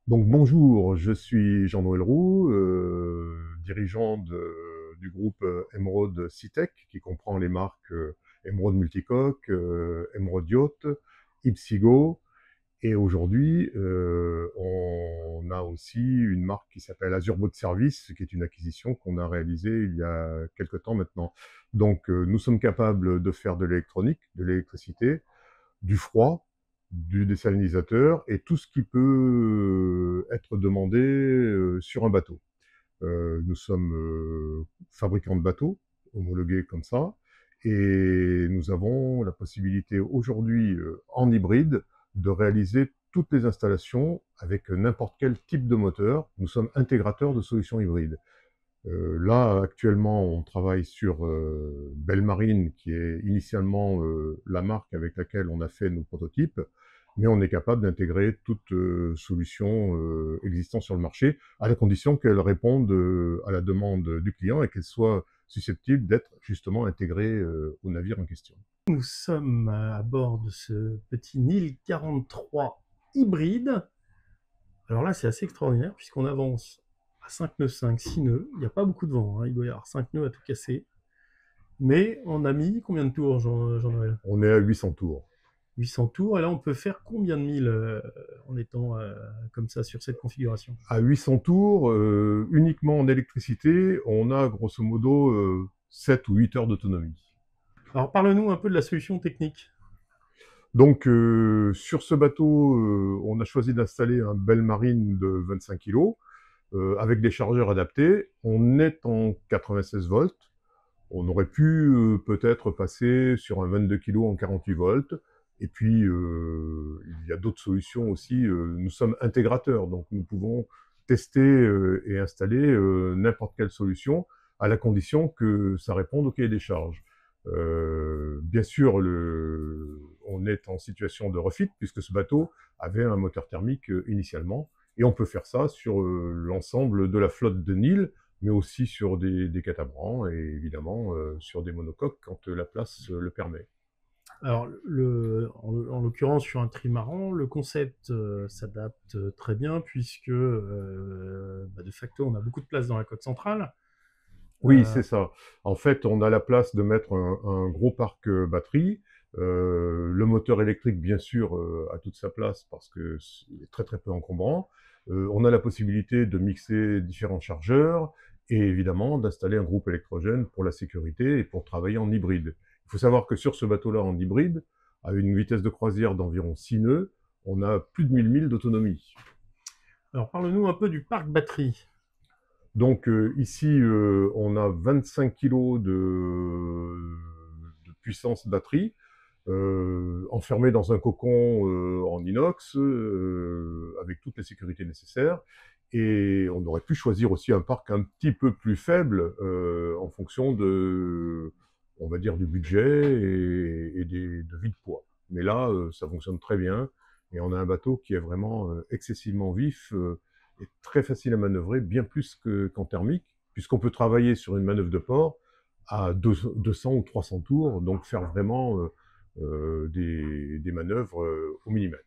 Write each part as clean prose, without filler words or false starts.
Donc bonjour, je suis Jean-Noël Roux, dirigeant du groupe Emeraude Citec, qui comprend les marques Emeraude Multicoque, Emeraude Yacht, Ipsigo, et aujourd'hui on a aussi une marque qui s'appelle Azure Boat Service, qui est une acquisition qu'on a réalisée il y a quelque temps maintenant. Donc nous sommes capables de faire de l'électronique, de l'électricité, du froid, du désalinisateur et tout ce qui peut être demandé sur un bateau. Nous sommes fabricants de bateaux, homologués comme ça, et nous avons la possibilité aujourd'hui, en hybride, de réaliser toutes les installations avec n'importe quel type de moteur. Nous sommes intégrateurs de solutions hybrides. Là, actuellement, on travaille sur Belle Marine, qui est initialement la marque avec laquelle on a fait nos prototypes, mais on est capable d'intégrer toute solution existant sur le marché, à la condition qu'elle réponde à la demande du client et qu'elle soit susceptible d'être justement intégrée au navire en question. Nous sommes à bord de ce petit Nil 43 hybride. Alors là, c'est assez extraordinaire puisqu'on avance à 5 nœuds 5, 6 nœuds. Il n'y a pas beaucoup de vent, hein. Il doit y avoir 5 nœuds à tout casser. Mais on a mis combien de tours, Jean-Noël? On est à 800 tours. 800 tours. Et là, on peut faire combien de milles en étant comme ça sur cette configuration? À 800 tours, uniquement en électricité, on a grosso modo 7 ou 8 heures d'autonomie. Alors, parle-nous un peu de la solution technique. Donc sur ce bateau, on a choisi d'installer un Belle Marine de 25 kg avec des chargeurs adaptés. On est en 96 volts. On aurait pu peut-être passer sur un 22 kg en 48 volts. Et puis il y a d'autres solutions aussi. Nous sommes intégrateurs, donc nous pouvons tester et installer n'importe quelle solution à la condition que ça réponde au cahier des charges. Bien sûr, on est en situation de refit puisque ce bateau avait un moteur thermique initialement, et on peut faire ça sur l'ensemble de la flotte de Nil, mais aussi sur des catamarans et évidemment sur des monocoques quand la place le permet. Alors, en l'occurrence, sur un trimaran, le concept s'adapte très bien puisque, de facto, on a beaucoup de place dans la coque centrale. Oui, Euh, c'est ça. En fait, on a la place de mettre un gros parc batterie. Le moteur électrique, bien sûr, a toute sa place parce que il est très très peu encombrant. On a la possibilité de mixer différents chargeurs et évidemment d'installer un groupe électrogène pour la sécurité et pour travailler en hybride. Il faut savoir que sur ce bateau-là en hybride, à une vitesse de croisière d'environ 6 nœuds, on a plus de 1000 milles d'autonomie. alors, parle-nous un peu du parc batterie. Donc ici, on a 25 kg de puissance batterie, enfermé dans un cocon en inox, avec toutes les sécurités nécessaires. Et on aurait pu choisir aussi un parc un petit peu plus faible en fonction de, on va dire, du budget et de vie de poids. Mais là, ça fonctionne très bien et on a un bateau qui est vraiment excessivement vif et très facile à manœuvrer, bien plus qu'en thermique, puisqu'on peut travailler sur une manœuvre de port à 200 ou 300 tours, donc faire vraiment des manœuvres au millimètre.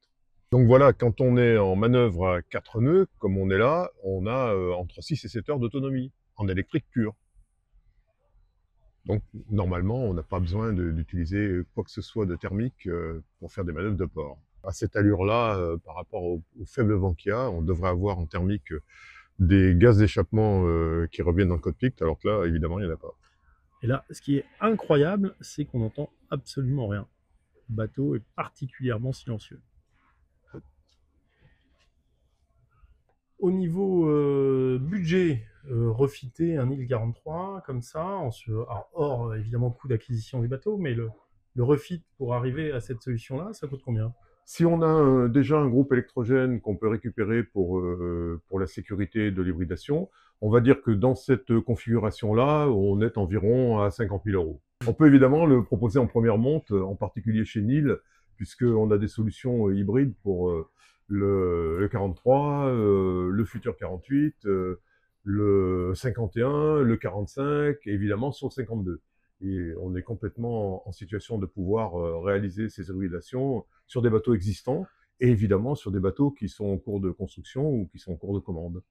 Donc voilà, quand on est en manœuvre à 4 nœuds, comme on est là, on a entre 6 et 7 heures d'autonomie, en électrique pure. Donc normalement, on n'a pas besoin d'utiliser quoi que ce soit de thermique pour faire des manœuvres de port. À cette allure-là, par rapport au faible vent qu'il y a, on devrait avoir en thermique des gaz d'échappement qui reviennent dans le cockpit, alors que là, évidemment, il n'y en a pas. Et là, ce qui est incroyable, c'est qu'on n'entend absolument rien. Le bateau est particulièrement silencieux. Au niveau budget, refiter un île 43 comme ça, alors, hors évidemment coût d'acquisition du bateau, mais le refit pour arriver à cette solution-là, ça coûte combien? Si on a déjà un groupe électrogène qu'on peut récupérer pour la sécurité de l'hybridation, on va dire que dans cette configuration-là, on est environ à 50 000 euros. On peut évidemment le proposer en première monte, en particulier chez Nil, puisqu'on a des solutions hybrides pour le 43, le futur 48, le 51, le 45, et évidemment sur le 52. Et on est complètement en situation de pouvoir réaliser ces hybridations sur des bateaux existants et évidemment sur des bateaux qui sont en cours de construction ou qui sont en cours de commande.